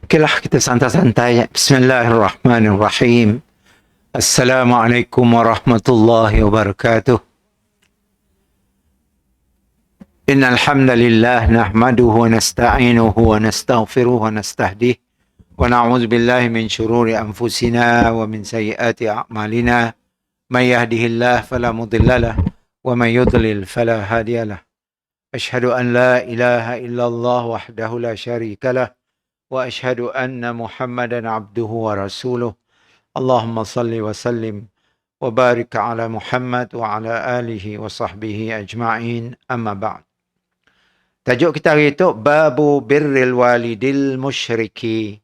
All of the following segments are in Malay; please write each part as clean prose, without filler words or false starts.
Okeylah, kita santai-santai. Bismillahirrahmanirrahim. Assalamualaikum warahmatullahi wabarakatuh. Innal hamdalillah nahmaduhu wa nasta'inuhu wa nastaghfiruhu wa nastahdih wa na'udzu billahi min shururi anfusina wa min sayyiati a'malina. May yahdihillahu fala mudhillalah wa may yudlil fala hadiyalah. Asyhadu an la ilaha illallah wahdahu la syarikalah wa asyhadu anna Muhammadan abduhu wa rasuluh. Allahumma salli wa sallim wa barik ala Muhammad wa ala alihi wa sahbihi ajma'in. Amma ba'd. Tajuk kita hari itu babu birril walidil musyriki.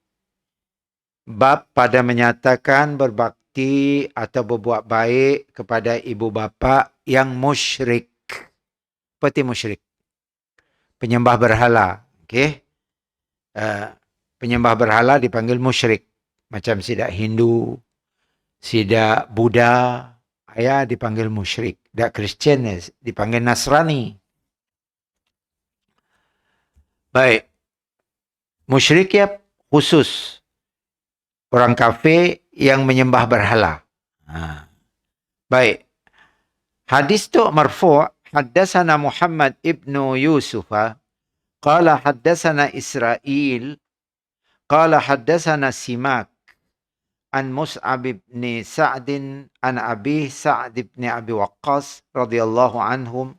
Bab pada menyatakan berbakti atau berbuat baik kepada ibu bapa yang musyrik. Seperti musyrik, penyembah berhala. Okey. Penyembah berhala dipanggil musyrik. Macam sidak Hindu, sidak Buddha, dipanggil musyrik. Sidak Kristian dipanggil Nasrani. Baik. Musyrik ya khusus orang kafir yang menyembah berhala. Baik. Hadis tu marfu'. Haddatsana Muhammad ibnu Yusuf. Qala haddatsana Israil. Qala haddatsana Simak an Mus'ab ibn Sa'd an Abi Sa'd ibn Abi Waqqas radhiyallahu anhum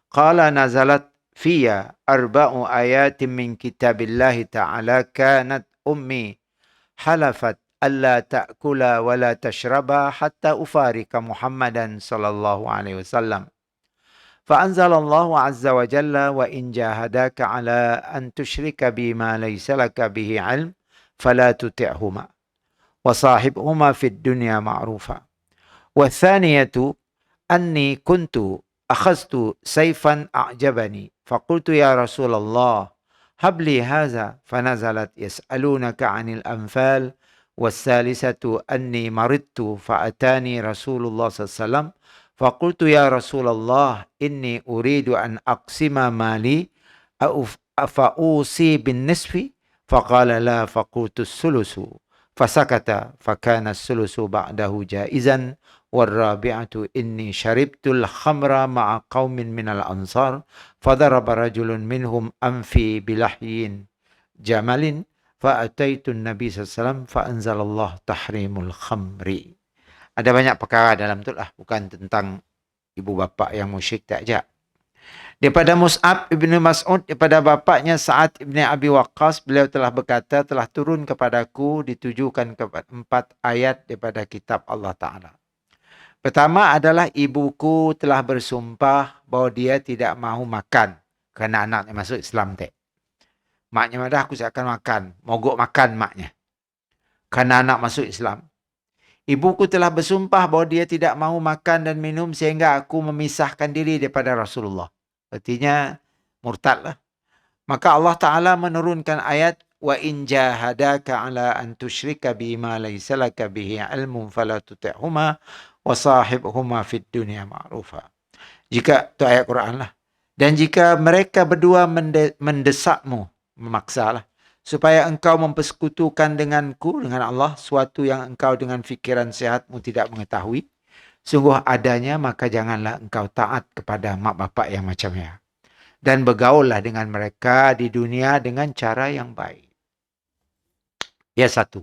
qala nazalat fiyya arba'u ayatin min kitabillahi ta'ala kanat ummi halafat alla ta'kula wa la tashraba hatta ufarika Muhammadan sallallahu alaihi wasallam. فأنزل الله عز وجل وإن جاهداك على أن تشرك بما ليس لك به علم فلا تطعهما وصاحبهما في الدنيا معروفا. والثانية أني كنت أخذت سيفا أعجبني فقلت يا رسول الله هب لي هذا فنزلت يسألونك عن الأنفال. والثالثة أني مرضت فأتاني رسول الله صلى الله عليه وسلم فقلت يا رسول الله إني أريد أن أقسم مالي أفأوصي بالنصف فقال لا فقلت الثلث فسكت فكان الثلث بعده جائزا. والرابعة إني شربت الخمر مع قوم من الأنصار فضرب رجل منهم أنفي بلحي جمل فأتيت النبي صلى الله عليه وسلم فأنزل الله تحريم الخمر. Ada banyak perkara dalam tu lah. Bukan tentang ibu bapa yang musyrik tak je. Daripada Mus'ab ibn Mas'ud, daripada bapaknya Sa'ad ibn Abi Waqqas, beliau telah berkata, telah turun kepadaku ditujukan kepada 4 ayat daripada kitab Allah Ta'ala. Pertama adalah ibuku telah bersumpah bahawa dia tidak mahu makan kerana anaknya masuk Islam. Maknya madah aku akan makan. Mogok makan maknya. Kerana anak masuk Islam. Ibuku telah bersumpah bahawa dia tidak mahu makan dan minum sehingga aku memisahkan diri daripada Rasulullah. Artinya murtadlah. Maka Allah Ta'ala menurunkan ayat wa in jahadaka ala an tusyrika bima laysa laka bihi ilmun fala tuti'huma wa sahibhuma fid dunya ma'rufa. Jika itu ayat Quran lah. Dan jika mereka berdua mendesakmu, memaksalah, supaya engkau mempersekutukan denganku, dengan Allah, suatu yang engkau dengan fikiran sehatmu tidak mengetahui, sungguh adanya, maka janganlah engkau taat kepada mak bapak yang macamnya. Dan bergaullah dengan mereka di dunia dengan cara yang baik. Ya satu.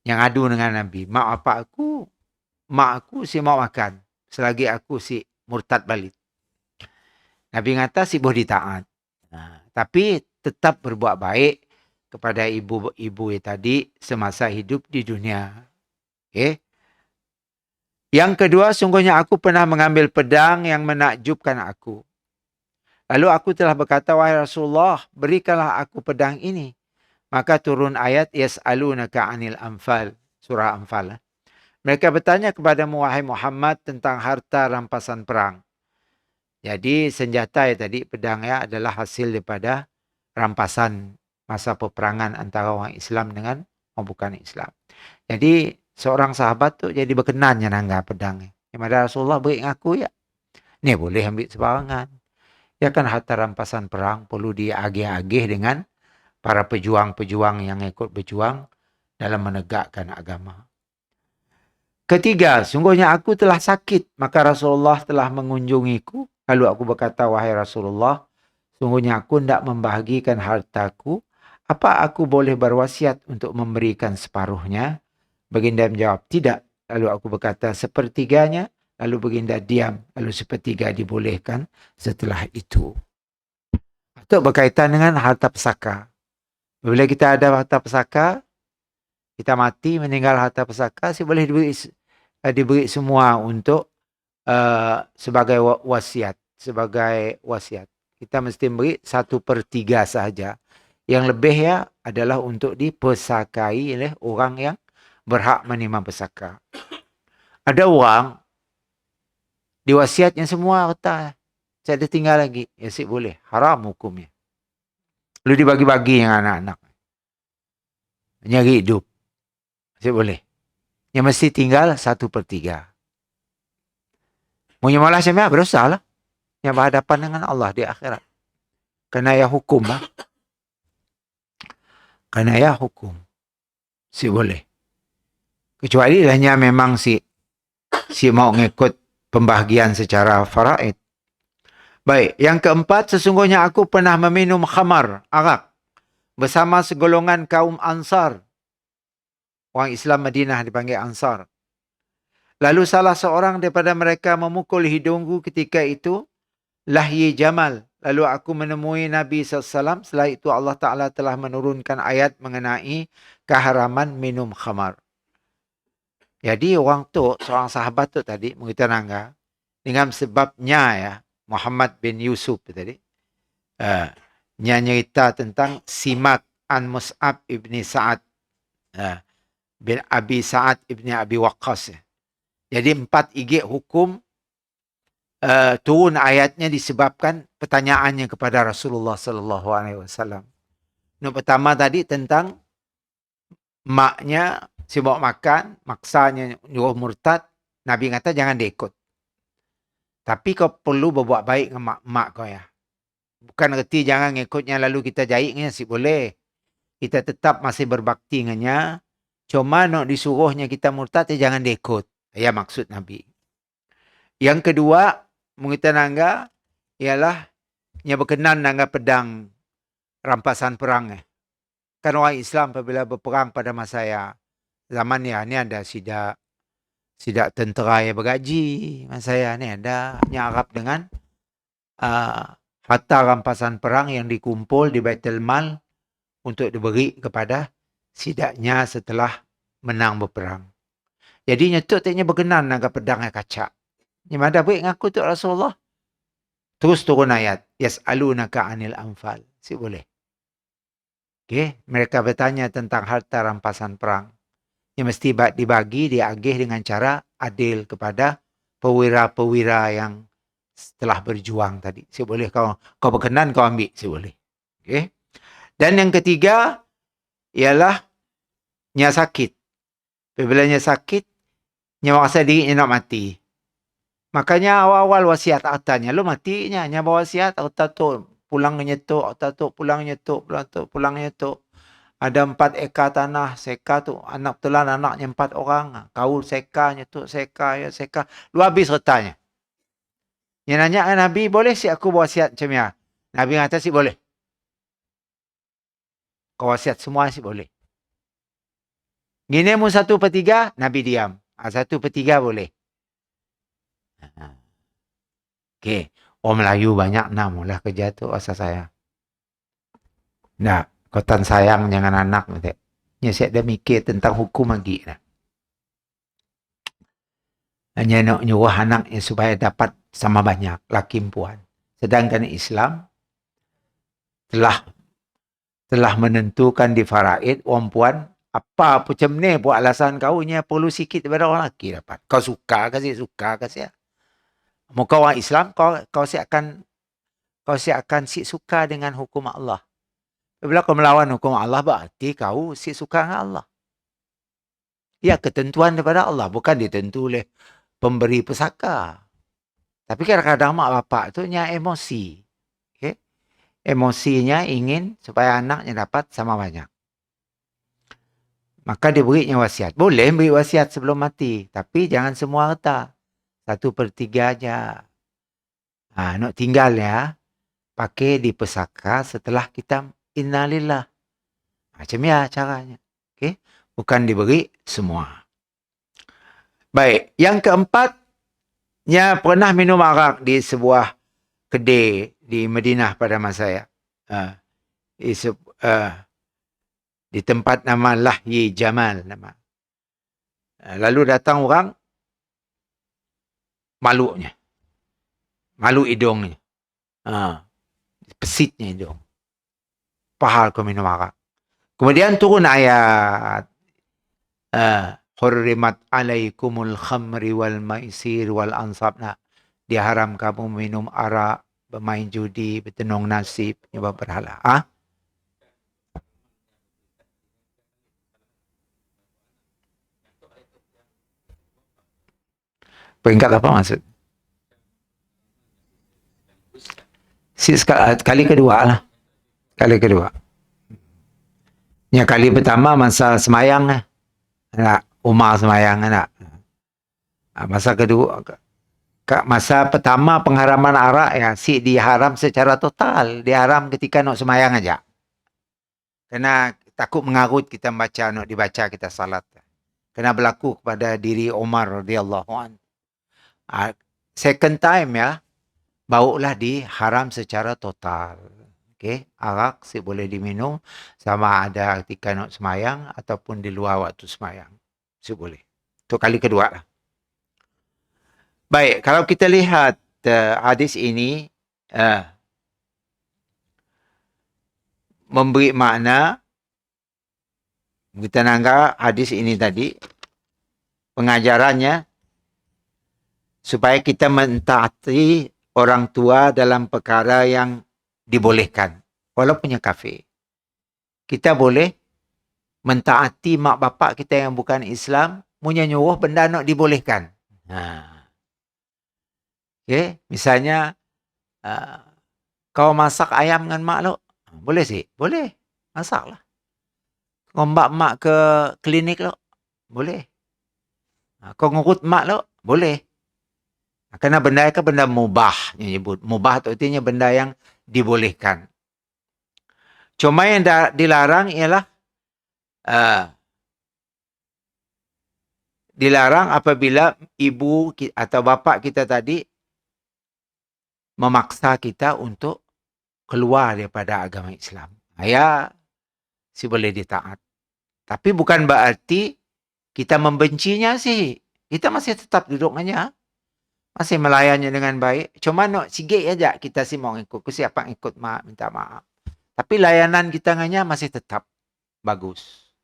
Yang adu dengan Nabi. Mak aku si mau makan. Selagi aku si murtad balik. Nabi kata si boleh ditaat. Tapi tetap berbuat baik kepada ibu-ibu tadi semasa hidup di dunia. Okay. Yang kedua, sungguhnya aku pernah mengambil pedang yang menakjubkan aku. Lalu aku telah berkata, wahai Rasulullah, berikanlah aku pedang ini. Maka turun ayat, yas'alunaka 'anil anfal, surah Anfal. Mereka bertanya kepadamu, wahai Muhammad, tentang harta rampasan perang. Jadi senjata tadi, pedang adalah hasil daripada rampasan masa peperangan antara orang Islam dengan orang bukan Islam. Jadi seorang sahabat tu jadi berkenannya nangga pedang. Kepada Rasulullah, beri aku ya. Ni boleh ambil sebarangan. Ya kan harta rampasan perang perlu diagih-agih dengan para pejuang-pejuang yang ikut berjuang dalam menegakkan agama. Ketiga, sungguhnya aku telah sakit, maka Rasulullah telah mengunjungiku. Lalu aku berkata, wahai Rasulullah, sungguhnya aku hendak membahagikan hartaku. Apa aku boleh berwasiat untuk memberikan separuhnya? Baginda menjawab, tidak. Lalu aku berkata, sepertiganya. Lalu baginda diam. Lalu sepertiga dibolehkan setelah itu. Itu berkaitan dengan harta pesaka. Bila kita ada harta pesaka, kita mati meninggal harta pesaka, boleh diberi semua untuk sebagai wasiat. Sebagai wasiat. Kita mesti beri 1/3 sahaja. Yang lebih ya adalah untuk dipesakai oleh orang yang berhak menerima pesaka. Ada orang diwasiatnya semua harta. Tak ada tinggal lagi. Ya boleh. Haram hukumnya. Lalu dibagi-bagi yang anak-anak. Nyari hidup. Boleh. Yang mesti tinggal 1/3. Punya malah macam berdosa lah. Yang berhadapan dengan Allah di akhirat. Kerana ya hukum lah. Kerana ya hukum. Boleh. Kecuali hanya memang si mau ngikut pembahagian secara faraid. Baik. Yang keempat, sesungguhnya aku pernah meminum khamar, arak. Bersama segolongan kaum Ansar. Orang Islam Madinah dipanggil Ansar. Lalu salah seorang daripada mereka memukul hidungku ketika itu. Lahyi Jamal. Lalu aku menemui Nabi SAW. Setelah itu Allah Ta'ala telah menurunkan ayat mengenai keharaman minum khamar. Jadi orang tu, seorang sahabat tu tadi, Mughithah Nangga, dengan sebabnya ya, Muhammad bin Yusuf tadi, nyerita tentang Simak an Mus'ab ibni Sa'ad bin Abi Sa'ad ibni Abi Waqqas. Jadi 4 igik hukum turun ayatnya disebabkan pertanyaannya kepada Rasulullah sallallahu alaihi wasallam. Yang pertama tadi tentang maknya si bawa makan, maksanya nyuruh murtad, Nabi kata jangan dia ikut. Tapi kau perlu berbuat baik dengan mak kau ya. Bukan erti jangan ngikutnya lalu kita jahitnya boleh. Kita tetap masih berbakti dengannya. Cuma nak disuruhnya kita murtad, jangan dia ikut. Ya maksud Nabi. Yang kedua, Mughithah Nangga ialah yang berkenan dengan pedang rampasan perang. Kan orang Islam apabila berperang pada masa ya zaman ya ni ada sidak tentera yang bergaji. Masa ya ni ada nyarap dengan harta rampasan perang yang dikumpul di Baitul Mal untuk diberi kepada sidaknya setelah menang berperang. Jadi nyetuk taknya berkenan dengan pedang yang kacak. Yang mana baik ngaku tu Rasulullah. Terus turun ayat. Yas'alunaka anil anfal. Boleh. Okay. Mereka bertanya tentang harta rampasan perang. Yang mesti dibagi, diagih dengan cara adil kepada pewira-pewira yang setelah berjuang tadi. Boleh kau berkenan kau ambil. Boleh. Okay. Dan yang ketiga ialah nya sakit. Bila nya sakit, nya merasa dirinya nak mati. Makanya awal-awal wasiat hartanya. Lu matinya. Nya bawa wasiat harta tu pulang nyetuk, harta tu pulang nyetuk, pulang nyetuk. Ada 4 ekar tanah, seka tu. Anak betulan anaknya 4 orang. Kaul seka, nyetuk seka, ya seka. Lu habis hartanya. Yang nanya Nabi, boleh si aku bawa wasiat macam ya? Nabi kata si boleh. Kau wasiat semua si boleh. Gini mu 1/3, Nabi diam. 1/3 boleh. Okey. Orang Melayu banyak nama lah kerja tu asal saya. Nah, kotan sayang jangan anak. Nya saya dah mikir tentang hukum lagi. Hanya nak nyuruh anaknya supaya dapat sama banyak laki perempuan. Sedangkan Islam telah menentukan di faraid orang perempuan apa macam ni buat alasan kau nya perlu sikit daripada orang lelaki dapat. Kau suka kasih. Muka orang Islam kau akan suka dengan hukum Allah. Bila kau melawan hukum Allah berarti kau suka dengan Allah. Ya ketentuan daripada Allah bukan ditentu oleh pemberi pesaka. Tapi kadang-kadang mak bapak tu nya emosi. Okay? emosinya ingin supaya anaknya dapat sama banyak. Maka dia berinya wasiat. Boleh beri wasiat sebelum mati. Tapi jangan semua harta. 1/3 aja. Nak tinggal ya. Pakai di pesaka setelah kita innalillah. Macam ya caranya. Okay? Bukan diberi semua. Baik. Yang keempatnya pernah minum arak di sebuah kedai di Madinah pada masa saya. Di tempat nama Lahyi Jamal nama. Lalu datang orang malunya. Malu hidungnya. Pesitnya hidung. Pahal kau minum arak. Kemudian turun ayat. Hurrimat alaikumul khamri wal maisir wal ansab. Diharam kamu minum arak, bermain judi, bertenung nasib, nyembah berhala. Peringkat apa maksud? Kali kedua lah. Kali kedua. Ya, kali pertama masa semayang lah. Umar semayang lah. Masa kedua, masa pertama pengharaman arak ya, diharam secara total. Diharam ketika nak semayang aja. Kerana takut mengarut kita baca, nak dibaca kita salat. Kena berlaku kepada diri Umar radhiyallahu anhu. Second time ya, barulah diharam secara total. Okay? Arak boleh diminum sama ada ketika nak semayang ataupun di luar waktu semayang. Boleh. Itu kali kedua lah. Baik, kalau kita lihat hadis ini memberi makna, kita anggap hadis ini tadi pengajarannya supaya kita mentaati orang tua dalam perkara yang dibolehkan. Walaupunnya kafir. Kita boleh mentaati mak bapak kita yang bukan Islam, punya nyuruh benda nak dibolehkan. Okay? Misalnya, kau masak ayam dengan mak lo, boleh sih? Boleh. Masaklah. Kau mak ke klinik lo, boleh. Kau ngurut mak lo, boleh. Kerana benda itu benda mubah. Mubah itu artinya benda yang dibolehkan. Cuma yang dilarang ialah dilarang apabila ibu atau bapa kita tadi memaksa kita untuk keluar daripada agama Islam. Ya, boleh ditaat. Tapi bukan berarti kita membencinya sih. Kita masih tetap duduk dengan masih melayannya dengan baik. Cuma nak sikit aja kita mau ikut. Siapa ikut mak, minta maaf. Tapi layanan kita dengannya masih tetap bagus.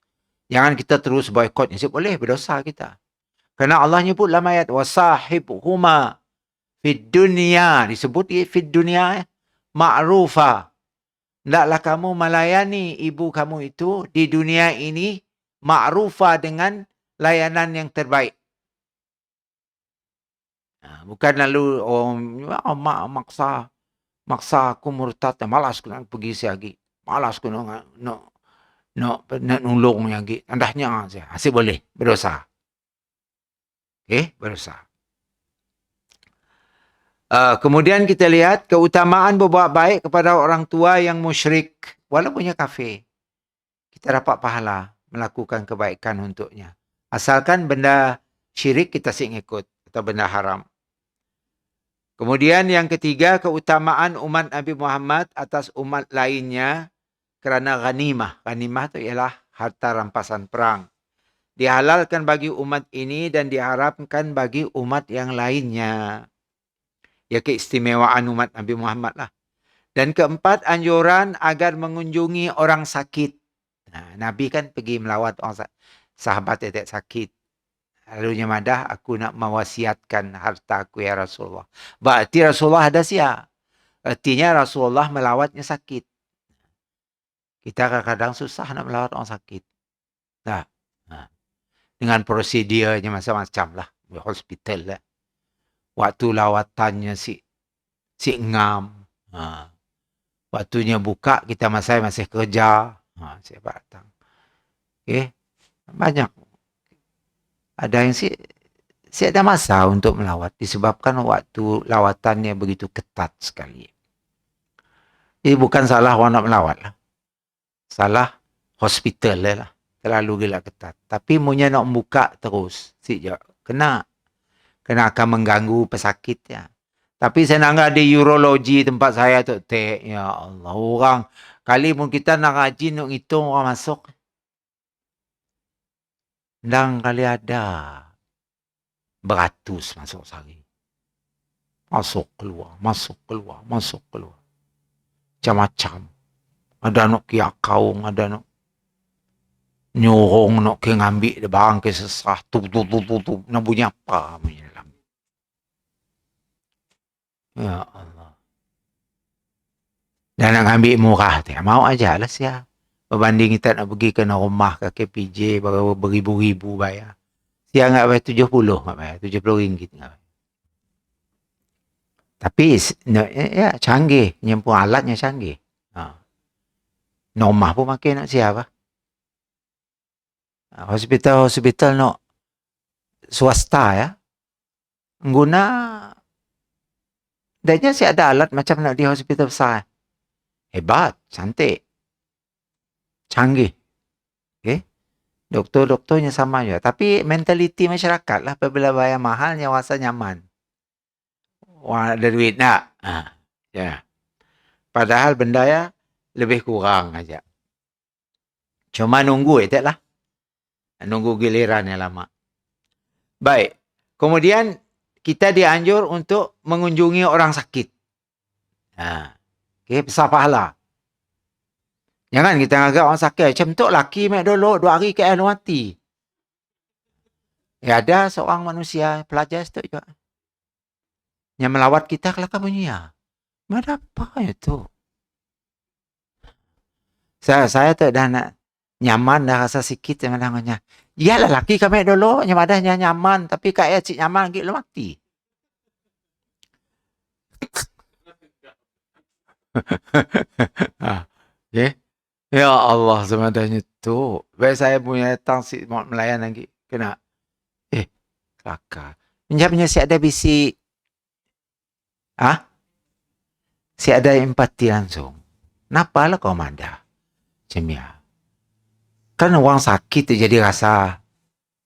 Jangan kita terus boykot. Boleh, berdosa kita. Kerana Allah nyebut dalam ayat wasahibhuma fid dunya. Disebut fid dunya ma'rufa. Hendaklah kamu melayani ibu kamu itu di dunia ini ma'rufa dengan layanan yang terbaik. Bukan lalu mak maksa aku murtad, malas aku nak pergi lagi. Malas aku nak nolong lagi. Andahnya asyik boleh berdosa. Berdosa. Kemudian kita lihat keutamaan berbuat baik kepada orang tua yang musyrik walaupunnya kafir. Kita dapat pahala melakukan kebaikan untuknya. Asalkan benda syirik kita ikut atau benda haram. Kemudian yang ketiga, keutamaan umat Nabi Muhammad atas umat lainnya kerana ghanimah. Ghanimah itu ialah harta rampasan perang. Dihalalkan bagi umat ini dan diharapkan bagi umat yang lainnya. Ya, keistimewaan umat Nabi Muhammad lah. Dan keempat, anjuran agar mengunjungi orang sakit. Nabi kan pergi melawat orang sahabat yang sakit. Lalu madah, aku nak mewasiatkan harta aku ya Rasulullah. Berarti Rasulullah ada siap. Artinya Rasulullah melawatnya sakit. Kita kadang-kadang susah nak melawat orang sakit. Dengan prosedurnya macam-macam lah. Di hospital lah. Waktu lawatannya si ngam. Waktunya buka, kita masih kerja. Siapa datang. Okay. Banyak. Ada yang si ada masa untuk melawat disebabkan waktu lawatannya begitu ketat sekali. Jadi bukan salah orang nak melawat lah. Salah hospital lah. Terlalu gila ketat. Tapi punya nak buka terus. Kena akan mengganggu pesakit ya. Tapi saya nak di urologi tempat saya tu. Ya Allah. Orang. Kali pun kita nak ngaji nak ngitung orang masuk. Dan kali ada. Beratus masuk sehari. Masuk keluar. Macam-macam. Ada nak kiak kaung. Ada nak nyorong nak ke ngambil barang ke sesah. Tup. Nak bunyi apa. Ya Allah. Dan nak ambil murah tu. Mau aja lah siap. Berbanding kita nak pergi ke rumah ke KPJ beribu-ribu bayar. Siap nak bayar 70 nak bayar. 70 ringgit nak bayar. Tapi ya canggih. Nyempur alatnya canggih. Nomah pun makin nak siap. Hospital nak swasta ya. Guna dannya si ada alat macam nak di hospital besar. Hebat, cantik. Canggih. Okay? Doktor-doktornya sama juga. Tapi mentaliti masyarakat lah. Apabila bayar mahal, yang rasa nyaman. Wah, ada duit nak. Ya. Padahal benda ya lebih kurang aja. Cuma nunggu itu lah. Nunggu giliran yang lama. Baik. Kemudian kita dianjur untuk mengunjungi orang sakit. Okay, besar pahala. Jangan kita agak orang sakit. Macam tu laki mek dulu 2 hari ke lu mati. Ya ada seorang manusia pelajar itu juga. Yang melawat kita kelakar punya. Ada apa itu? Saya tu dah nak nyaman dah rasa sikit yang namanya. Iyalah laki kami dulu yang adanya nyaman. Tapi kayak cik nyaman lagi lu mati. Okay. Ya Allah sebenarnya tu. Baik saya punya datang si melayan lagi. Kena. Kelakar. Menjawabnya si ada bisi. Si ada empati langsung. Kenapa lah kau manda? Macam ya. Kan orang sakit jadi rasa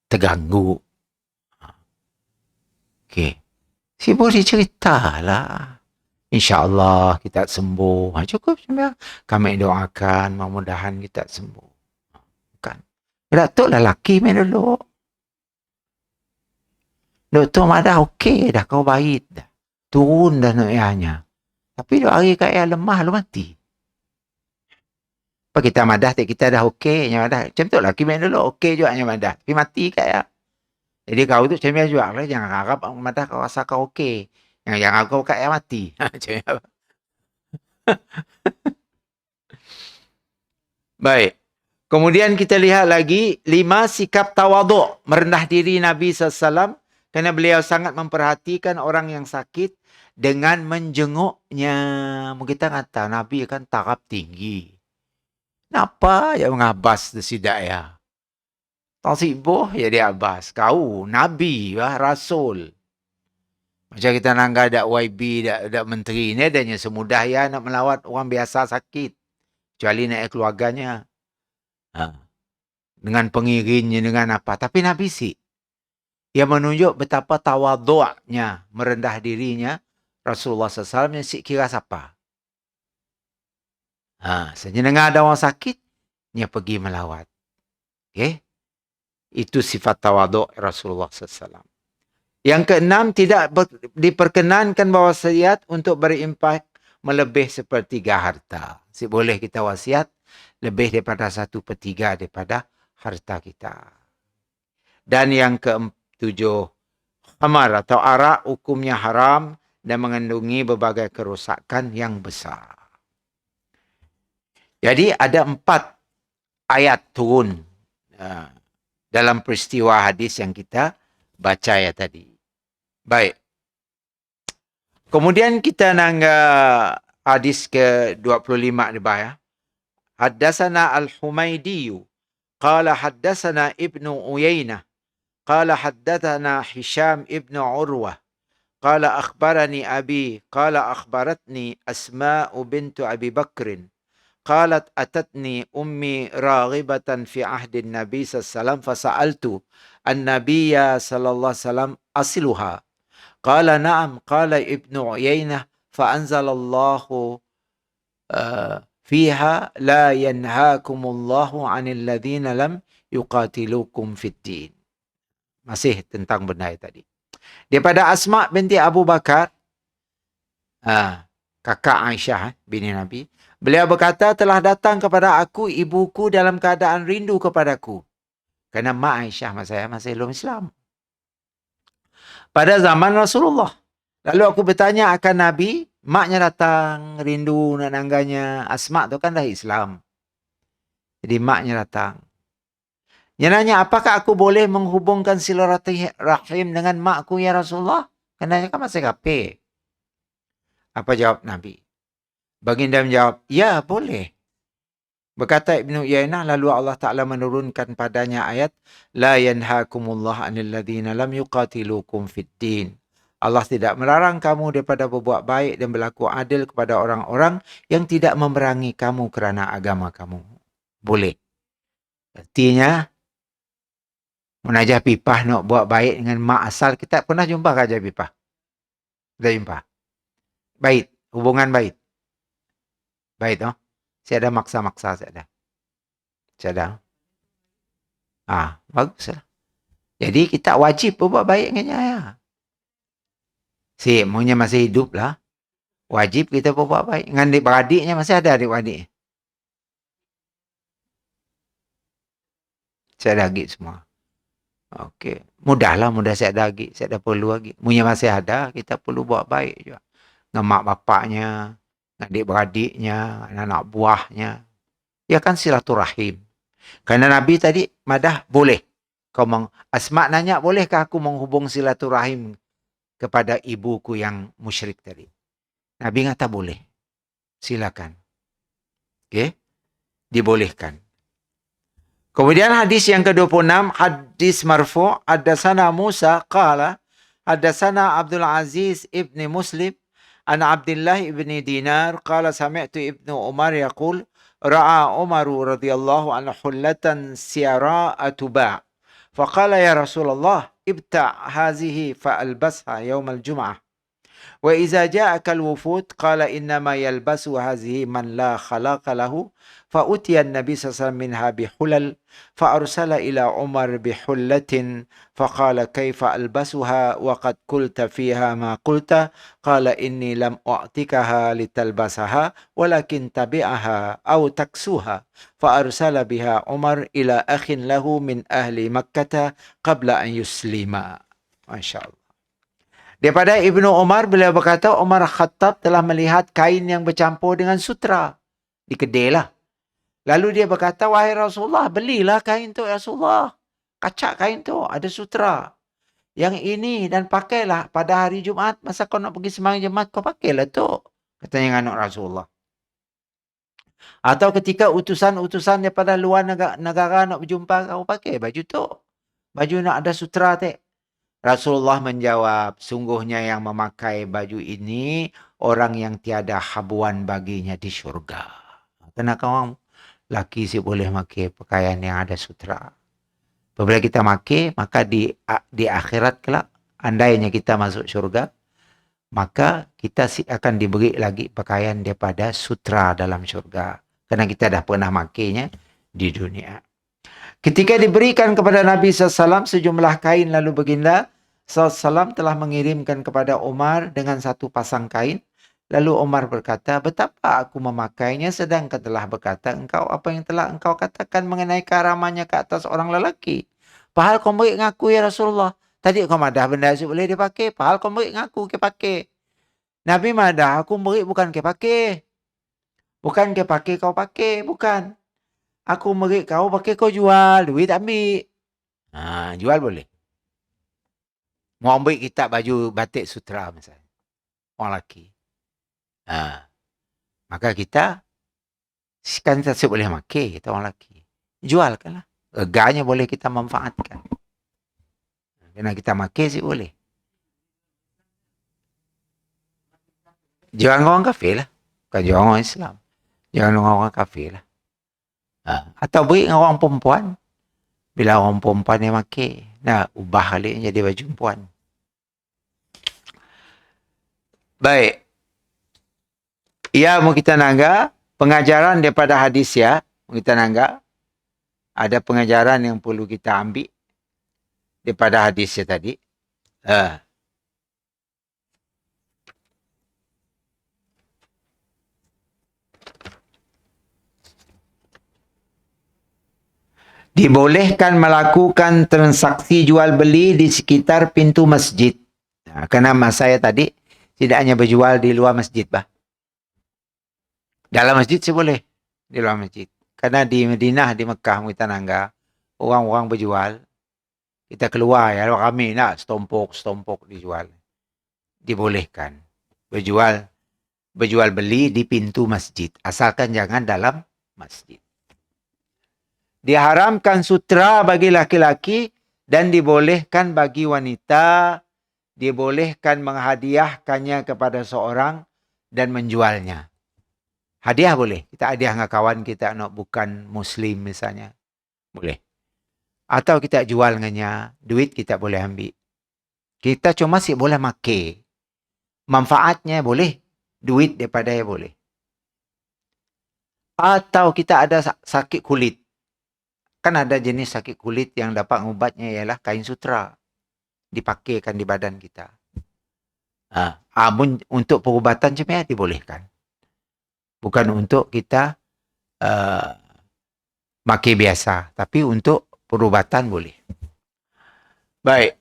terganggu. Okay. Si boleh cerita lah. InsyaAllah kita sembuh. Cukup macam ya. Kami doakan mudah-mudahan kita sembuh. Kan. Datuk lah lelaki main dulu. Doktor dah okey dah. Kau baik dah. Turun dah noyanya. Tapi 2 hari kaya lemah lu mati. Apa kita madah kita dah okey. Macam tu lelaki main dulu. Okey juga yang madah. Tapi mati kaya. Jadi kau tu macam juga lah. Jangan harap madah kau rasa kau okey. Yang kau kaya mati. Baik. Kemudian kita lihat lagi 5 sikap tawaduk, merendah diri Nabi SAW kerana beliau sangat memperhatikan orang yang sakit dengan menjenguknya. Kita kata Nabi kan taraf tinggi. Kenapa ya mengabas tidak ya? Tak sibuh ya dia abas. Kau Nabi, Rasul. Macam kita nangga ada YB, ada menteri ni, adanya semudah ya nak melawat orang biasa sakit. Kecuali nak keluarganya. Dengan pengiringnya, dengan apa. Tapi Nabi sih. Ia menunjuk betapa tawaduknya, merendah dirinya. Rasulullah SAW yang sik kira siapa. Senyenengah ada orang sakit, dia pergi melawat. Okay? Itu sifat tawaduk Rasulullah SAW. Yang keenam, tidak diperkenankan wasiat untuk berimpak melebih sepertiga harta. Boleh kita wasiat lebih daripada 1/3 daripada harta kita. Dan yang ketujuh, khamar atau arak hukumnya haram dan mengandungi berbagai kerosakan yang besar. Jadi ada 4 ayat turun dalam peristiwa hadis yang kita baca ya tadi. Baik. Kemudian kita nak hadis ke-25 ni ya. Haddatsana Al-Humaydi qala haddatsana Ibnu Uyainah qala haddatsana Hisham ibnu Urwah qala akhbarani abi qala akhbaratni Asma bintu Abi Bakr qalat atatni ummi raghibatan fi ahdi Nabi sallallahu alaihi wasallam fasa'altu an-nabiyya sallallahu alaihi wasallam asiluha qala na'am qala Ibnu Uyainah fa anzalallahu fiha la yanhaakumullahu 'anil ladzina lam yuqatilukum fid din. Masih tentang benda tadi. Daripada Asma binti Abu Bakar, kakak Aisyah bini Nabi, beliau berkata, telah datang kepada aku ibuku dalam keadaan rindu kepadaku. Kerana mak Aisyah saya masih belum Islam. Pada zaman Rasulullah. Lalu aku bertanya akan Nabi, maknya datang, rindu nak nangganya. Asma tu kan dah Islam. Jadi maknya datang. Dia nanya, apakah aku boleh menghubungkan silaturahim dengan makku ya Rasulullah? Kerana kan masih kafir. Apa jawab Nabi? Baginda menjawab, ya boleh. Berkata Ibnu Uyainah, lalu Allah Ta'ala menurunkan padanya ayat, la yanhaakumullah 'anil ladzina lam yuqatilukum fid din. Allah tidak melarang kamu daripada berbuat baik dan berlaku adil kepada orang-orang yang tidak memerangi kamu kerana agama kamu. Boleh. Artinya, Munajah Pipah nak buat baik dengan mak asal. Kita pernah jumpa ke Hajah Pipah? Dah jumpa? Baik. Hubungan baik. Baik tu. Saya ada maksa-maksa saya ada. Saya ada. Baguslah. Jadi kita wajib berbuat baik dengan ayah. Si, maunya masih hidup lah. Wajib kita berbuat baik. Dengan adik-beradiknya masih ada adik-beradik. Saya ada adik semua. Okey. Mudahlah, mudah saya ada lagi. Saya ada perlu lagi. Punya masih ada, kita perlu buat baik juga. Dengan mak bapaknya, dengan adik-beradiknya, anak buahnya. Ya kan silaturahim. Kerana Nabi tadi, madah boleh. Asma nanya, bolehkah aku menghubung silaturahim kepada ibuku yang musyrik tadi? Nabi kata boleh. Silakan. Okey. Dibolehkan. Kemudian hadis yang ke-26, hadis marfu', haddatsana Musa qala haddatsana Abdul Aziz ibni Muslim an Abdullah ibni Dinar qala sami'tu Ibnu Umar yaqul ra'a Umar radhiyallahu anhu hullatan siara'a tuba' faqala ya Rasulullah ibta' hazihi fa'albasha yawm al-jum'ah wa idza ja'aka al-wufud qala innama yalbasu hazihi man la khalaqa lahu فأتي النبي صلى الله عليه وسلم منها بحلل فأرسل إلى عمر بحلة فقال كيف ألبسها وقد قلت فيها ما قلت قال إني لم أعطيكها لتلبسها ولكن تبعها أو تكسوها فأرسل بها عمر إلى أخ له من أهل مكة قبل أن يسلم. Masya Allah. Daripada Ibnu Umar, beliau berkata Umar Khattab telah melihat kain yang bercampur dengan sutra di kedai lah. Lalu dia berkata, wahai Rasulullah, belilah kain tu Rasulullah. Kacak kain tu, ada sutra. Yang ini dan pakailah pada hari Jumaat. Masa kau nak pergi sembahyang Jumaat, kau pakailah tu. Katanya anak Rasulullah. Atau ketika utusan-utusan daripada luar negara nak berjumpa, kau pakai baju tu. Baju nak ada sutra tu. Rasulullah menjawab, sungguhnya yang memakai baju ini, orang yang tiada habuan baginya di syurga. Kenapa orang laki si boleh pakai pakaian yang ada sutra. Apabila kita pakai, maka di akhirat kelak, andainya kita masuk syurga, maka kita akan diberi lagi pakaian daripada sutra dalam syurga. Kerana kita dah pernah makainya di dunia. Ketika diberikan kepada Nabi SAW sejumlah kain, lalu baginda SAW telah mengirimkan kepada Umar dengan satu pasang kain. Lalu Umar berkata, betapa aku memakainya sedangkan telah berkata engkau apa yang telah engkau katakan mengenai karamannya ke atas orang lelaki. Pahal kau beri ngaku ya Rasulullah. Tadi kau madah benda itu boleh dipakai. Pahal kau beri ngaku ke pakai. Nabi madah aku beri bukan ke pakai. Bukan ke pakai kau pakai. Bukan. Aku beri kau pakai kau jual. Duit ambil. Jual boleh. Mau ambil kita baju batik sutra misalnya. Orang lelaki. Maka kita kan kita boleh pakai, kita orang lelaki. Jualkanlah. Reganya boleh kita manfaatkan. Karena kita pakai sih boleh. Jual orang kafir lah. Bukan jual orang Islam. Jual orang kafir lah. Atau beri dengan orang perempuan. Bila orang perempuan yang pakai, nah, ubah balik jadi baju perempuan. Baik. Ya, mau kita nangga pengajaran daripada hadis ya. Mau kita nangga. Ada pengajaran yang perlu kita ambil daripada hadisnya tadi. Dibolehkan melakukan transaksi jual beli di sekitar pintu masjid. Nah, karena mas saya tadi tidak hanya berjual di luar masjid, bah. Dalam masjid sih boleh, di luar masjid. Karena di Madinah, di Mekah, kita nangga, orang-orang berjual, kita keluar ya, kami nak stompok dijual. Dibolehkan berjual beli di pintu masjid, asalkan jangan dalam masjid. Diharamkan sutra bagi laki-laki dan dibolehkan bagi wanita, dibolehkan menghadiahkannya kepada seorang dan menjualnya. Hadiah boleh. Kita hadiah dengan kawan kita nak bukan Muslim misalnya. Boleh. Atau kita jual dengannya. Duit kita boleh ambil. Kita cuma sih boleh makai. Manfaatnya boleh. Duit daripada dia boleh. Atau kita ada sakit kulit. Kan ada jenis sakit kulit yang dapat ubatnya ialah kain sutra. Dipakaikan di badan kita. Untuk perubatan macam dibolehkan. Bukan untuk kita makai biasa. Tapi untuk perubatan boleh. Baik.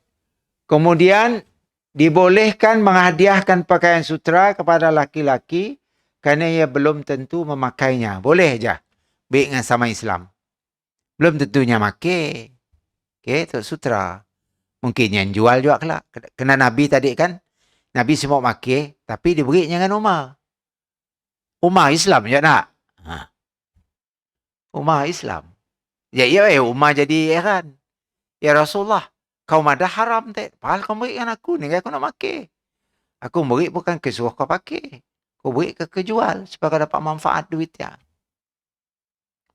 Kemudian dibolehkan menghadiahkan pakaian sutra kepada laki-laki kerana ia belum tentu memakainya. Boleh aja. Baik dengan sama Islam. Belum tentunya makai. Okay, itu sutra. Mungkin yang jual juga kelak. Kena Nabi tadi kan. Nabi semua makai. Tapi diberi dengan Umar. Umar Islam je nak. Umar Islam. Ya, Umar jadi heran. Ya Rasulullah, kau madah haram tak? Padahal kau beri dengan aku ni, aku nak makai. Aku beri bukan kesuruh kau pakai. Kau beri ke kejual supaya kau dapat manfaat duitnya.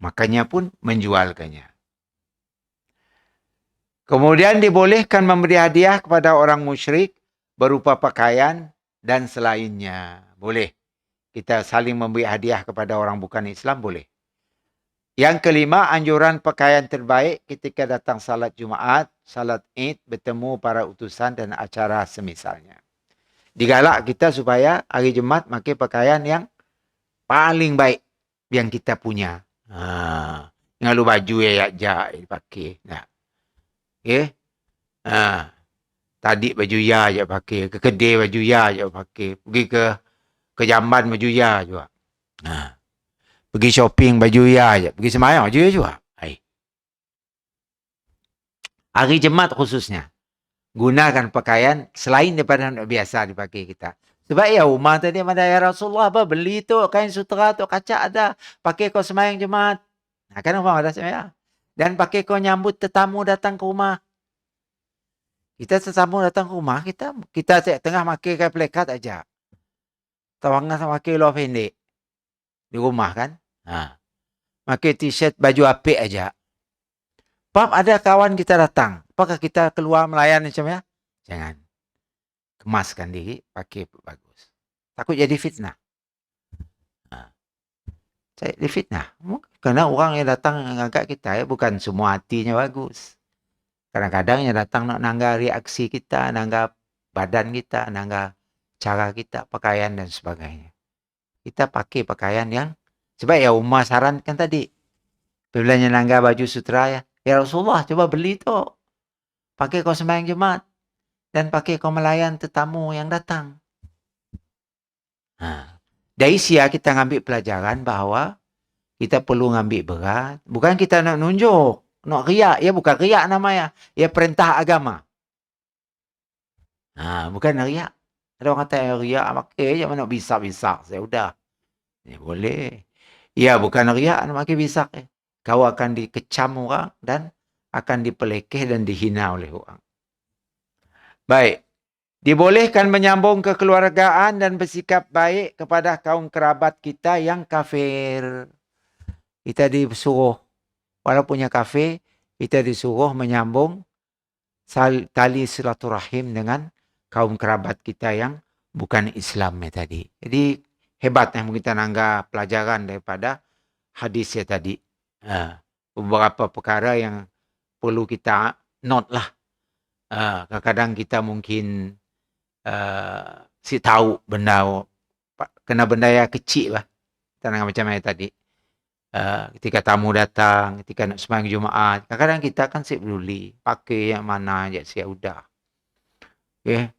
Makanya pun menjualkannya. Kemudian dibolehkan memberi hadiah kepada orang musyrik berupa pakaian dan selainnya. Boleh. Kita saling memberi hadiah kepada orang bukan Islam, boleh. Yang kelima, anjuran pakaian terbaik ketika datang salat Jumaat, salat Id, bertemu para utusan dan acara semisalnya. Digalak kita supaya hari Jumaat pakai pakaian yang paling baik yang kita punya. Ngalu baju ya pakai. Nah. Okay. Tadi baju ya je pakai, ke kedai baju ya je pakai, pergi ke jamban baju ya juga. Pergi shopping baju ya je, pergi semayang baju ya juga. Hari Jumaat khususnya gunakan pakaian selain daripada biasa dipakai kita. Sebab ya Umar tadi ada ya Rasulullah apa beli tu kain sutera tu kaca ada, pakai kau semayang Jumaat. Nah, kan Umar ada semayang. Dan pakai kau nyambut tetamu datang ke rumah. Kita tetamu datang ke rumah, kita tengah pakai kain plekat aja. Tawangan sama pakai luar pendek. Di rumah kan. Pakai t-shirt baju apik aja. Pap ada kawan kita datang. Apakah kita keluar melayan macam ya? Jangan. Kemaskan diri, pakai bagus. Takut jadi fitnah. Jadi fitnah. Kerana orang yang datang mengangkat kita bukan semua hatinya bagus. Kadang-kadang yang datang nak nangga reaksi kita, nangga badan kita, nangga cara kita, pakaian dan sebagainya. Kita pakai pakaian yang, sebab ya Umar sarankan tadi. Bila nangga baju sutra ya Rasulullah coba beli tu. Pakai kau sembahyang Jumaat. Dan pakai kau melayan tetamu yang datang. Dari sia kita ngambil pelajaran bahawa kita perlu ngambil berat. Bukan kita nak nunjuk. Nak riak. Ya bukan riak namanya. Ya perintah agama. Bukan riak. Ada orang kata riak. Pakai je mana bisa-bisa. Saya udah. Ya, boleh. Ya, bukan riak nak pakai pisak. Kau akan dikecam orang dan akan dipelekeh dan dihina oleh orang. Baik. Dibolehkan menyambung kekeluargaan dan bersikap baik kepada kaum kerabat kita yang kafir. Kita disuruh, walaupun yang kafir, kita disuruh menyambung tali silaturahim dengan kaum kerabat kita yang bukan Islam tadi. Jadi hebat yang kita nanggap pelajaran daripada hadis tadi. Beberapa perkara yang perlu kita note lah. Kadang-kadang kita mungkin si tahu benda kena benda yang kecil lah. Kita macam yang tadi. Ketika tamu datang, ketika nak sembahyang Jumaat, kadang-kadang kita kan si peduli pakai yang mana je sia udah. Okay.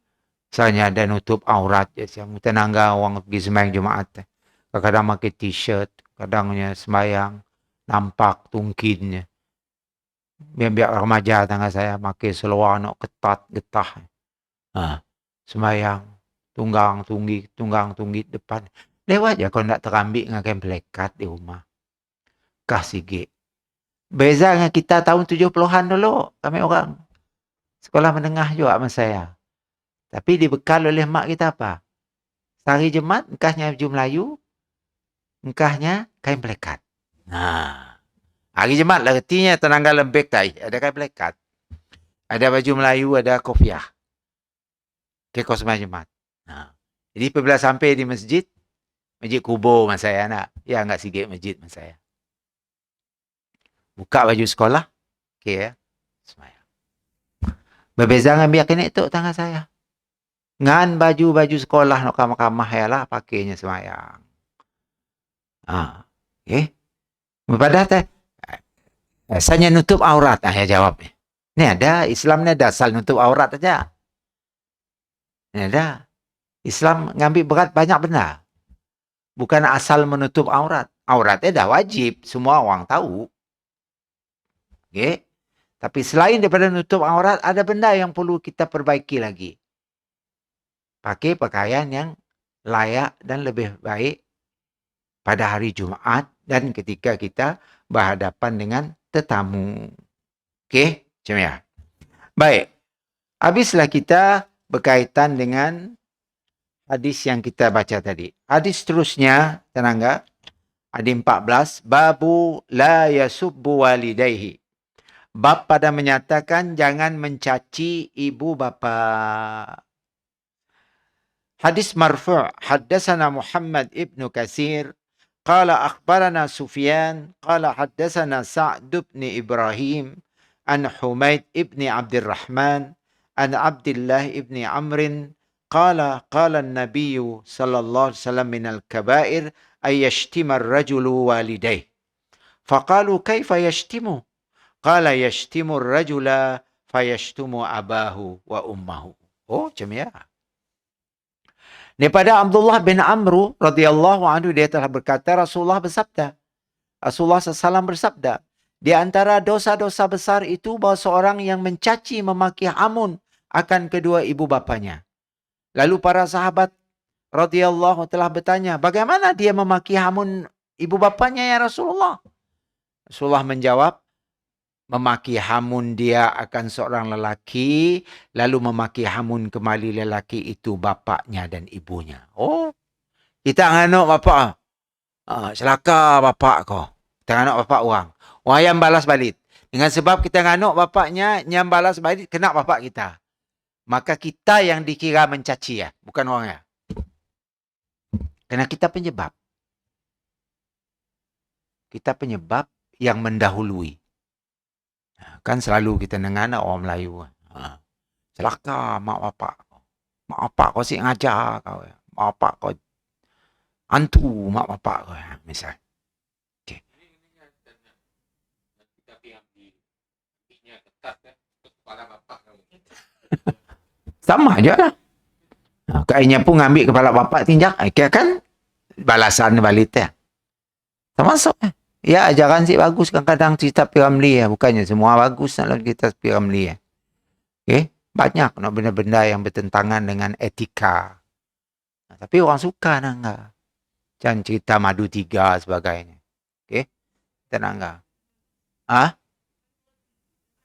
Misalnya ada nutup aurat je sia. Tenangga orang pergi sembahyang Jumaat. Kadang-kadang pakai t-shirt, kadangnya sembahyang nampak tungkinnya. Biar remaja tangga saya pakai seluar nak ketat getah. Sembahyang tunggang tunggi depan. Lewat je kau nak terambil dengan kain pelekat di rumah. Kah sikit. Beza dengan kita tahun 70-an dulu. Kami orang sekolah menengah juga sama saya. Tapi dibekal oleh mak kita apa? Sehari Jumat, engkahnya baju Melayu, engkahnya kain pelekat. Hari Jumat lah artinya tenangga lembek tak ada kain pelekat. Ada baju Melayu, ada kopiah. Kekos sembahyang Jumat. Jadi apabila sampai di masjid kubur masa saya nak. Ya enggak sikit masjid masa saya. Buka baju sekolah. Okey ya. Sembahyang. Berbeza dengan biar kena itu tangga saya. Ngan baju-baju sekolah nak kamah-kamah ya lah pakainya sembahyang. Okey. Pada teh saya nutup aurat ya jawab. Ni ada Islam ni ada asal nutup aurat aja. Ni ada. Islam ngambil berat banyak benda. Bukan asal menutup aurat. Auratnya dah wajib. Semua orang tahu. Okay. Tapi selain daripada nutup aurat, ada benda yang perlu kita perbaiki lagi. Pakai pakaian yang layak dan lebih baik pada hari Jumaat dan ketika kita berhadapan dengan tetamu. Okey, macam ya. Baik. Habislah kita berkaitan dengan hadis yang kita baca tadi. Hadis seterusnya, tenangga, hadis 14, babu la yasubbu walidayhi. Bab pada menyatakan jangan mencaci ibu bapa. Hadis marfu', haddatsana Muhammad ibn Katsir qala akhbarana Sufyan qala haddatsana Sa'd ibn Ibrahim an Humaid ibn Abdurrahman an Abdullah ibn Amr qala an-nabiy sallallahu alaihi wasallam min al-kaba'ir ay yashtima ar-rajulu walidayhi. Faqalu kaifa yashtimu? Qala yashtimu ar-rajula fayashtumu abahu wa ummahu. Oh, macam ya. Daripada Abdullah bin Amr radhiyallahu anhu dia telah berkata Rasulullah bersabda. Rasulullah SAW bersabda, di antara dosa-dosa besar itu bahawa seorang yang mencaci memaki hamun akan kedua ibu bapanya. Lalu para sahabat radhiyallahu telah bertanya, bagaimana dia memaki hamun ibu bapanya ya Rasulullah? Rasulullah menjawab, memaki hamun dia akan seorang lelaki, lalu memaki hamun kembali lelaki itu bapaknya dan ibunya. Oh, kita nganuk bapak. Celaka bapak kau. Kita nganuk bapak orang. Orang yang balas balik. Dengan sebab kita nganuk bapaknya, yang balas balik, kena bapak kita. Maka kita yang dikira mencaci ya, bukan orangnya. Kerana kita penyebab. Kita penyebab yang mendahului. Kan selalu kita dengar orang Melayu. Celaka mak bapak. Mak bapak kau si ngajar kau. Mak bapak kau hantu mak bapak kau. Misal. Okay. Sama aja lah. Kainnya pun ambil kepala bapak tinjak. Kira kan balasan balik ya. Termasuk ya ajaran sih bagus kadang-kadang cerita Piramli ya. Bukannya semua bagus nak kita Piramli ya. Okay? Banyak nak benda-benda yang bertentangan dengan etika. Tapi orang suka nak enggak. Macam cerita Madu Tiga sebagainya. Okey. Tenang ke? Ah,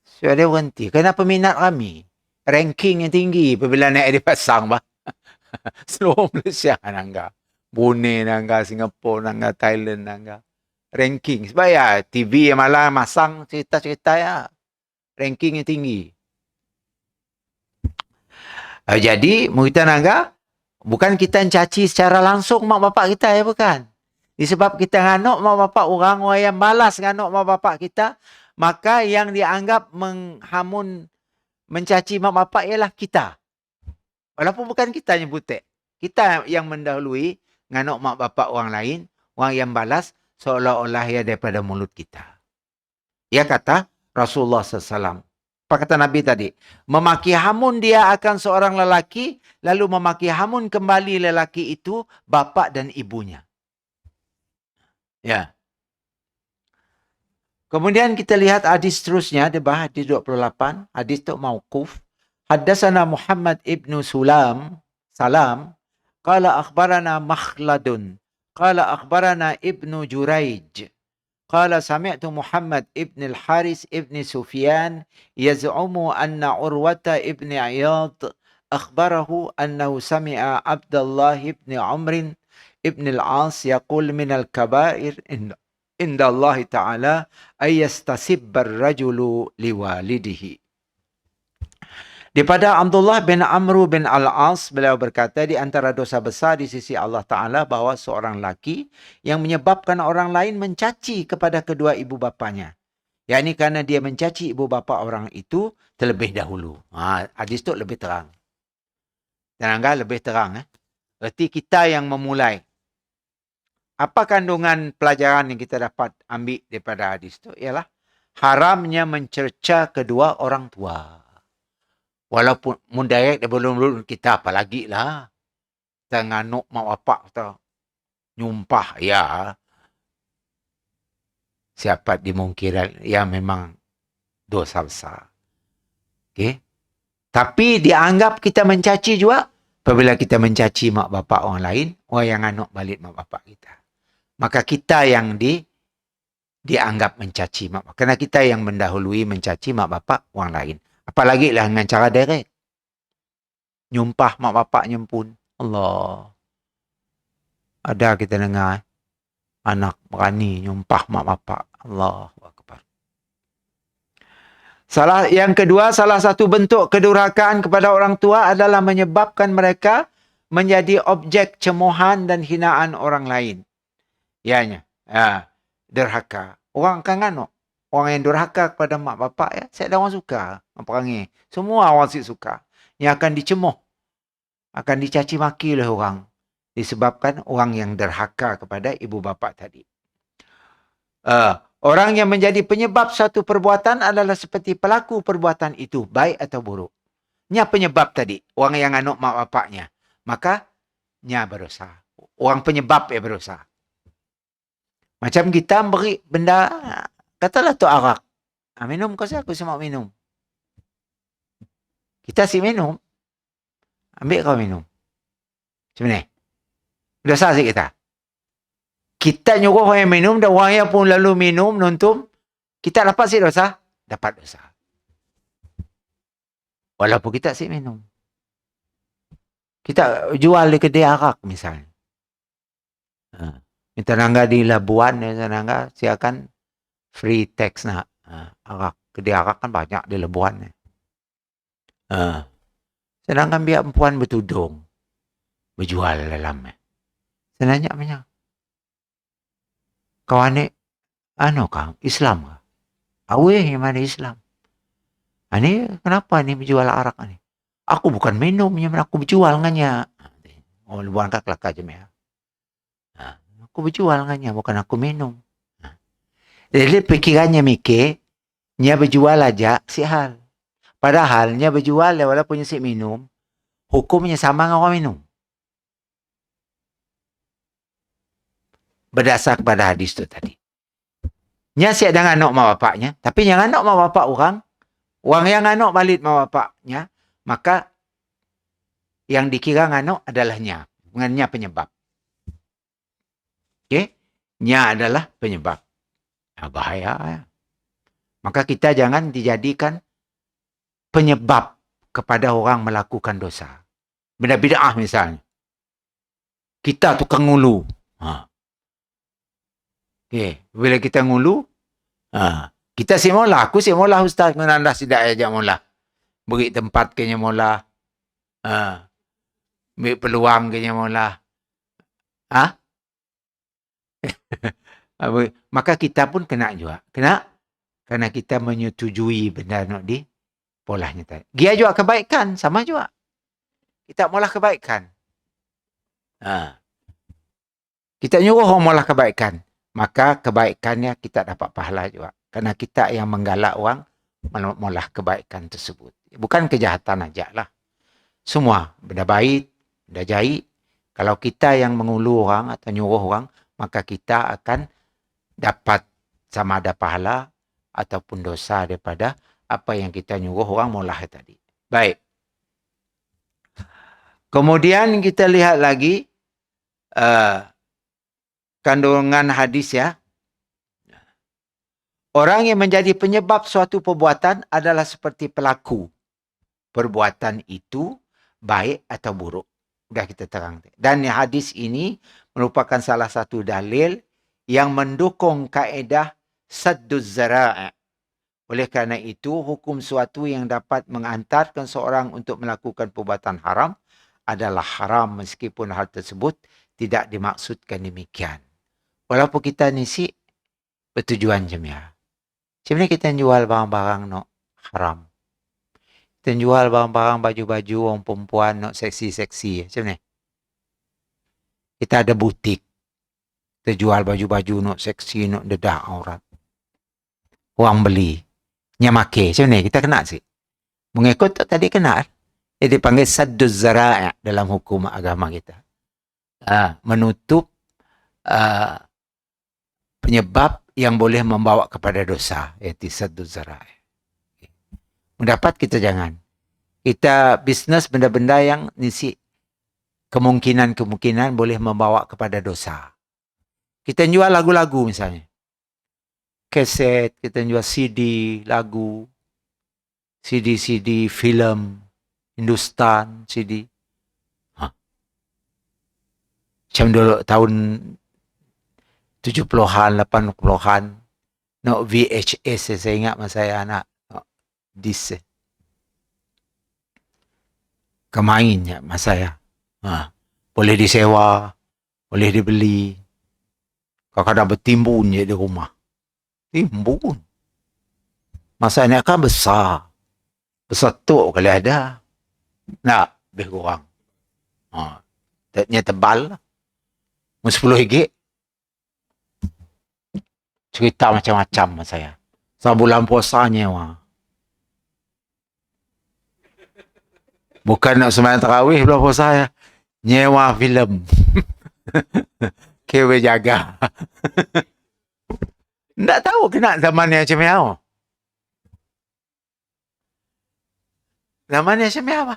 sudah dia berhenti. Kenapa minat kami? Ranking yang tinggi apabila naik di pasang bah. Seluruh Malaysia nangga. Brunei nangga, Singapura nangga, Thailand nangga. Ranking. Sebab ya TV yang malah masang cerita-cerita ya. Ranking yang tinggi. Jadi, kita nangga, bukan kita mencaci secara langsung mak bapak kita ya bukan. Disebab kita nganuk mak bapak orang yang balas nganuk mak bapak kita, maka yang dianggap menghamun mencaci mak bapak ialah kita. Walaupun bukan kita yang butek. Kita yang mendahului nganuk mak bapak orang lain, orang yang balas seolah-olah ia daripada mulut kita. Ia kata Rasulullah SAW. Apa kata Nabi tadi? Memaki hamun dia akan seorang lelaki, lalu memaki hamun kembali lelaki itu bapa dan ibunya. Ya. Kemudian kita lihat hadis seterusnya, di bawah hadis 28, hadis itu mauquf. Haddatsana Muhammad ibnu Salam, qala akhbarana Makhladun, qala akhbarana Ibnu Juraij. قال سمعت محمد ابن الحارث ابن سفيان يزعم أن عروة ابن عياض أخبره أنه سمع عبد الله بن عمرو ابن العاص يقول من الكبائر عند الله تعالى أن يستسب الرجل لوالده. Daripada Abdullah bin Amr bin Al-As, beliau berkata, di antara dosa besar di sisi Allah Ta'ala bahawa seorang lelaki yang menyebabkan orang lain mencaci kepada kedua ibu bapanya. Yakni kerana dia mencaci ibu bapa orang itu terlebih dahulu. Hadis itu lebih terang. Tenanglah, lebih terang. Berarti kita yang memulai. Apa kandungan pelajaran yang kita dapat ambil daripada hadis itu? Ialah haramnya mencerca kedua orang tua. Walaupun mundayak dia belum kita apalagi lah. Kita nganuk mak bapak kita. Nyumpah ya. Siapa dimungkiran ya memang dosa besar. Okey. Tapi dianggap kita mencaci juga apabila kita mencaci mak bapak orang lain, orang yang nganuk balik mak bapak kita. Maka kita yang dianggap mencaci mak bapak. Kerana kita yang mendahului mencaci mak bapak orang lain. Apalagi lah dengan cara direct. Nyumpah mak bapaknya pun. Allah. Ada kita dengar. Anak berani nyumpah mak bapak. Allahu Akbar. Yang kedua, salah satu bentuk kedurhakaan kepada orang tua adalah menyebabkan mereka menjadi objek cemohan dan hinaan orang lain. Ianya. Derhaka. Orang kan nganuk. Orang yang durhaka kepada mak bapak ya, saya ada orang suka perangai. Semua orang suka. Yang akan dicemoh, akan dicaci maki oleh orang disebabkan orang yang derhaka kepada ibu bapa tadi. Orang yang menjadi penyebab satu perbuatan adalah seperti pelaku perbuatan itu, baik atau buruk. Nya penyebab tadi, orang yang nganuk mak bapaknya. Maka nya berdosa. Orang penyebab ya berdosa. Macam kita beri benda, katalah tu arak. Minum kau saya, aku semua minum. Kita si minum. Ambil kau minum. Macam ni. Dosa si kita. Kita nyuruh orang yang minum dan orang yang pun lalu minum, nonton. Kita dapat si dosa? Dapat dosa. Walaupun kita si minum. Kita jual di kedai arak misalnya. Kita nangga di Labuan, kita nangga siakan free tax nak. Arak. Kedai arak kan banyak di Labuan. Sedangkan biar perempuan bertudung. Berjual dalam. Saya nanya banyak. Kawan ni, kang? Islam ke? Aweh yang mana Islam? Ni kenapa ni berjual arak ni? Aku bukan minum, yang aku berjual dengannya. Oh, Labuan kan kelakar je. Aku berjual dengannya, bukan aku minum. Jadi pikirannya mikir, nya berjual aja si hal. Padahal nya berjual walaupun nya si minum, hukumnya sama dengan orang minum. Berdasar kepada hadis tu tadi. Nya siap dengan anak mak bapaknya, tapi yang anak mak bapak orang yang anak balik mak bapaknya, maka yang dikira anak adalah nya, dengannya penyebab. Okey? Nya adalah penyebab. Bahaya. Ya. Maka kita jangan dijadikan penyebab kepada orang melakukan dosa. Benda bid'ah misalnya. Kita tukang ngulu. Okay. Bila kita ngulu, kita si mola. Aku si mola ustaz. Menanda sidak ajak mola. Beri tempat kenya mola. Beri peluang kenya mola. Maka kita pun kena juga. Kena? Kerana kita menyetujui benda nak di polahnya tadi. Dia juga kebaikan. Sama juga. Kita molah kebaikan. Kita nyuruh orang molah kebaikan. Maka kebaikannya kita dapat pahala juga. Kerana kita yang menggalak orang molah kebaikan tersebut. Bukan kejahatan aja lah. Semua. Benda baik, benda jahat. Kalau kita yang mengulu orang atau nyuruh orang, maka kita akan dapat sama ada pahala ataupun dosa daripada apa yang kita nyuruh orang molah tadi. Baik. Kemudian kita lihat lagi kandungan hadis ya. Orang yang menjadi penyebab suatu perbuatan adalah seperti pelaku. Perbuatan itu baik atau buruk. Sudah kita terang. Dan hadis ini merupakan salah satu dalil yang mendukung kaedah sadduz zara'i. Oleh kerana itu, hukum suatu yang dapat mengantarkan seorang untuk melakukan perbuatan haram adalah haram meskipun hal tersebut tidak dimaksudkan demikian. Walaupun kita nisi bertujuan jemiah. Sebenarnya kita jual barang-barang no haram. Kita jual barang-barang baju-baju orang perempuan no seksi-seksi. Macam ni. Kita ada butik. Kita jual baju-baju no seksi no dedah aurat. Orang beli. Nyamake. Macam ni. Kita kena sih. Mengikut tak tadi kena. Jadi dipanggil sadduz zara'i dalam hukum agama kita. Menutup penyebab yang boleh membawa kepada dosa, iaitu sadduz zara'i. Mendapat kita jangan. Kita bisnes benda-benda yang nisi kemungkinan-kemungkinan boleh membawa kepada dosa. Kita jual lagu-lagu misalnya. Kaset, kita jual CD, lagu, CD, filem, Hindustan, CD. Macam dulu tahun 70-an, 80-an. No VHS, saya ingat masa saya anak. Dis. Kemainnya masa saya. Boleh disewa, boleh dibeli. Kadang-kadang bertimbun je di rumah. Timbun. Masa ni kan besar. Besar tu kali ada. Nak, lebih kurang. Tebal lah. RM10. Cerita macam-macam saya. Sebulan puasa nyewa. Bukan nak sembahyang tarawih bulan puasa ya. Nyewa filem. Kewe jaga. Tak tahu kena zaman yang macam mana. Zaman yang macam apa?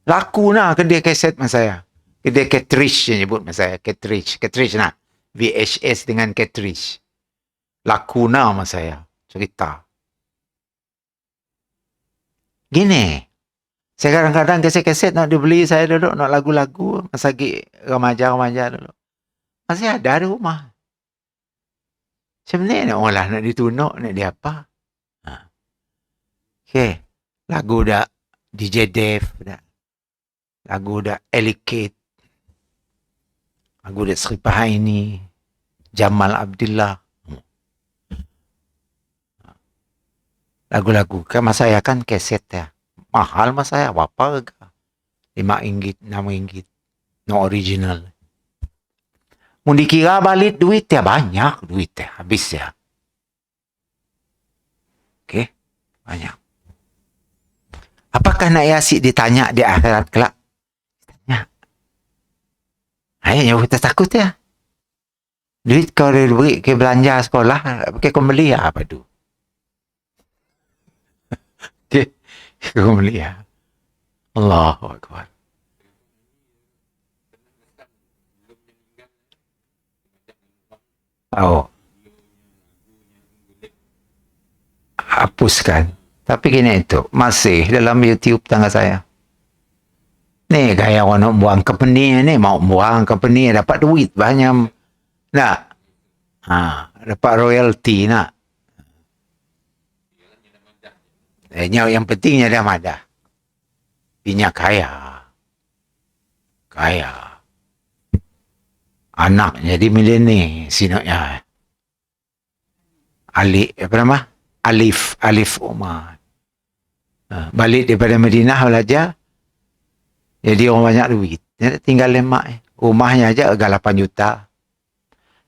Laku nak kedai kaset masa saya. Kedai cartridge yang nyebut masa saya. Cartridge nak. VHS dengan cartridge. Laku nak masa saya. Cerita. Gini. Saya kadang-kadang kaset-kaset nak dibeli saya dulu. Nak lagu-lagu. Masa lagi remaja-remaja dulu. Masih ada di rumah. Sebenarnya nak olah. Nak ditunuk. Nak di apa. Okay. Lagu dah DJ Dave dah. Lagu dah Elikate. Lagu dah Sri Pahaini. Jamal Abdillah. Lagu-lagu. Kan masa saya kan kaset ya. Mahal masa saya. Berapa harga? RM5, RM6. No original. Mau dikira balik duit ya. Banyak duit ya. Habis ya. Okay. Banyak. Apakah nak asyik ditanya di akhirat kelak? Tanya. Ayah kita takut ya. Duit kau diberi ke belanja sekolah, ke kau beli apa tu? Ke kau beli ya. Allahu Akbar. Oh, hapuskan. Tapi gini itu, masih dalam YouTube tangga saya. Nih gaya orang nak buang company ni, mau buang company dapat duit banyak. Nak. Dapat royalty nak. Yang pentingnya dia madah. Pinya kaya. Kaya. Anak jadi milenial sinoknya. Apa nama? Alif Umar. Balik daripada Madinah belajar. Jadi orang banyak duit. Dia tinggal lemak. Rumahnya aja agak 8 juta.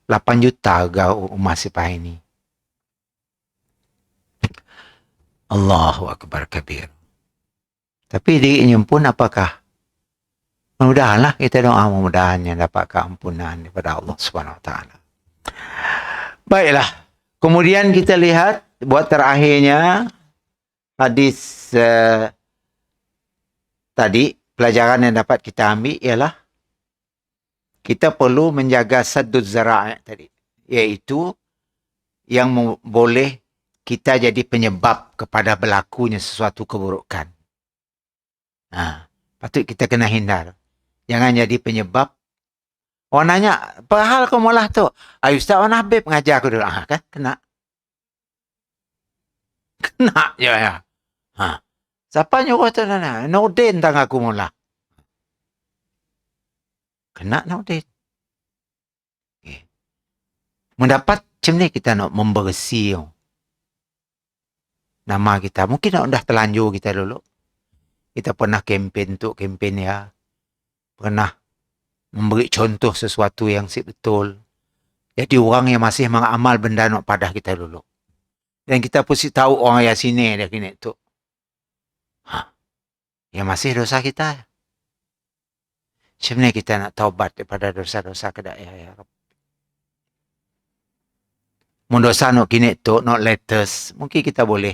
8 juta agak rumah sipah ini. Allahu Akbar kabir. Tapi dirinya pun apakah? Mudah-mudahanlah kita doa mudah-mudahan dapat keampunan daripada Allah Subhanahu Wa Taala. Baiklah. Kemudian kita lihat buat terakhirnya hadis tadi. Pelajaran yang dapat kita ambil ialah kita perlu menjaga sadduz zara'i tadi. Iaitu yang boleh kita jadi penyebab kepada berlakunya sesuatu keburukan. Patut kita kena hindar. Jangan jadi penyebab. Orang nanya, apa hal kau malah tu? Ustaz Wan Habib mengajar aku dulu. Kan? Kena. Kena je ya. Siapa nyuruh tu nana? Nordin tang aku mula. Kena Nordin. Okay. Mendapat macam ni kita nak membersih nama kita. Mungkin dah terlanjur kita dulu. Kita pernah kempen tu, kempen ya. Pernah memberi contoh sesuatu yang betul. Jadi orang yang masih mengamal benda nak padah kita dulu. Dan kita pun tahu orang yang sini dia kini tu. Yang masih dosa kita. Sebenarnya kita nak taubat daripada dosa-dosa kedai ya Rabb. Mun dosa nak kini tu, nak latest, mungkin kita boleh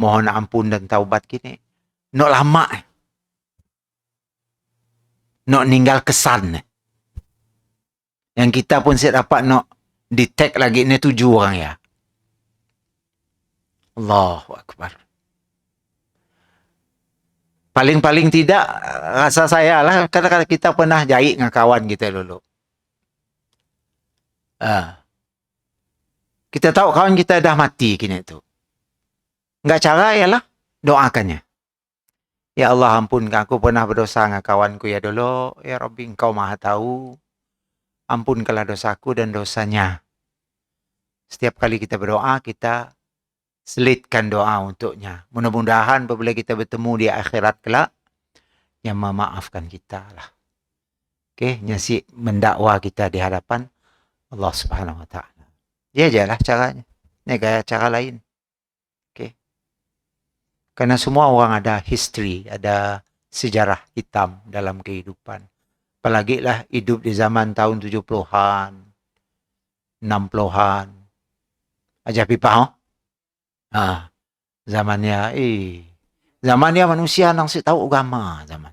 mohon ampun dan taubat kini. Nak lama. Nak ninggal kesan. Yang kita pun saya dapat nak detect lagi ni 7 orang ya. Allahu Akbar. Paling-paling tidak, rasa saya lah, kadang-kadang kita pernah jahit dengan kawan kita dulu. Kita tahu kawan kita dah mati kini tu. Enggak cara ialah doakannya. Ya Allah ampunkan aku pernah berdosa dengan kawanku ya dulu. Ya Rabbi engkau maha tahu. Ampunkanlah dosaku dan dosanya. Setiap kali kita berdoa, kita selitkan doa untuknya. Mudah-mudahan apabila kita bertemu di akhirat kelak, yang memaafkan kita lah. Okay, nyasi mendakwa kita di hadapan Allah Subhanahu Wa Taala. Dia je lah caranya. Ini gaya cara lain. Okay. Karena semua orang ada history, ada sejarah hitam dalam kehidupan. Apalagi lah hidup di zaman tahun 70-an, 60-an. Ajar pipa, zamannya, zamannya manusia nang si tahu agama zaman.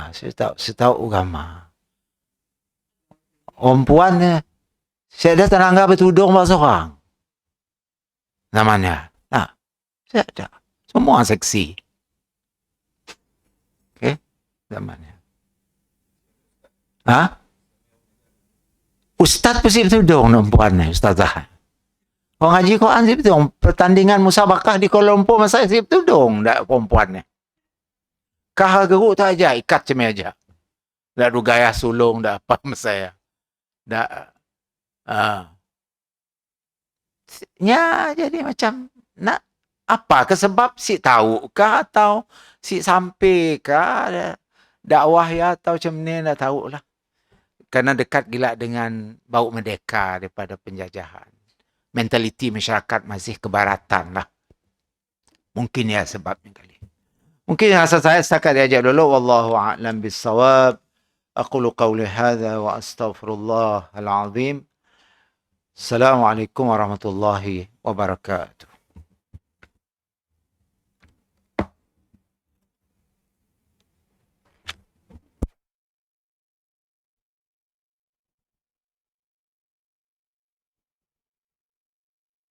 Si tahu agama. Perempuan saya ada tenangga bertudung buat seorang. Zamannya. Saya ada. Semua seksi. Okay? Zamannya. Ustaz pun si bertudung perempuan ni, ustazah. Orang haji Quran si bertudung. Pertandingan musabakah di Kuala Lumpur masa si bertudung dak perempuan ni. Kah geruk tak aja, ikat cemai aja. Dak ada gaya sulung, dak apa saya. Dak nya jadi macam nak apa ke sebab si tahu kah atau si sampai kah dakwah ya atau macam ni dah tahu lah. Karena dekat gila dengan bau merdeka daripada penjajahan. Mentaliti masyarakat masih kebaratan lah. Mungkin ya sebabnya kali. Mungkin rasa saya setakat diajak dulu. Wallahu a'lam bissawab. Aqulu qawli hadha wa astaghfirullah al-azim. Assalamualaikum warahmatullahi wabarakatuh.